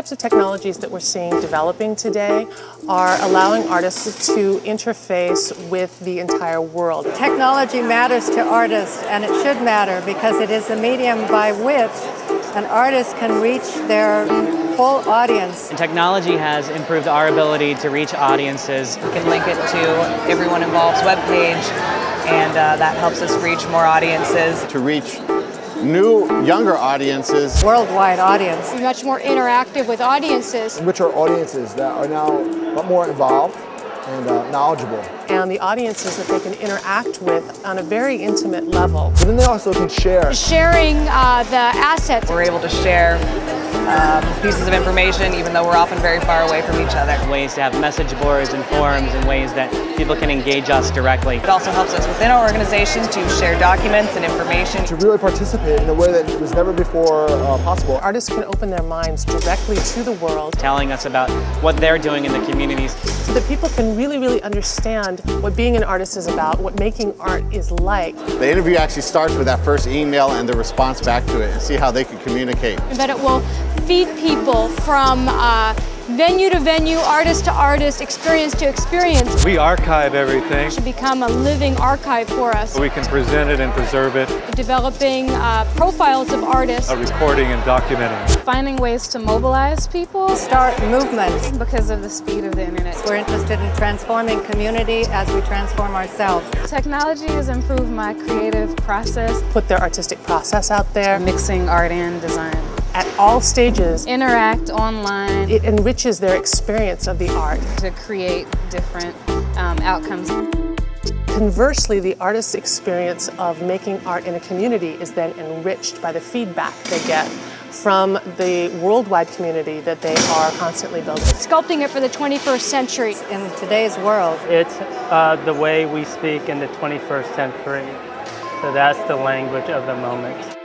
types of technologies that we're seeing developing today are allowing artists to interface with the entire world. Technology matters to artists, and it should matter because it is the medium by which an artist can reach their full audience. And technology has improved our ability to reach audiences. We can link it to Everyone Involved's webpage, and that helps us reach more audiences. To reach new, younger audiences. Worldwide audience. Much more interactive with audiences. Richer audiences that are now a lot more involved and knowledgeable. And the audiences that they can interact with on a very intimate level. But then they also can share. Sharing the assets. We're able to share pieces of information even though we're often very far away from each other. Ways to have message boards and forums and ways that people can engage us directly. It also helps us within our organization to share documents and information. To really participate in a way that was never before possible. Artists can open their minds directly to the world. Telling us about what they're doing in the communities. So that people can really understand what being an artist is about, what making art is like. The interview actually starts with that first email and the response back to it and see how they can communicate. That it will feed people from venue to venue, artist to artist, experience to experience. We archive everything. It should become a living archive for us. We can present it and preserve it. Developing profiles of artists. Recording and documenting. Finding ways to mobilize people. Start movements. Because of the speed of the internet. We're interested in transforming community as we transform ourselves. Technology has improved my creative process. Put their artistic process out there. Mixing art and design. At all stages. Interact online. It enriches their experience of the art. To create different outcomes. Conversely, the artist's experience of making art in a community is then enriched by the feedback they get from the worldwide community that they are constantly building. Sculpting it for the 21st century. In today's world. It's the way we speak in the 21st century. So that's the language of the moment.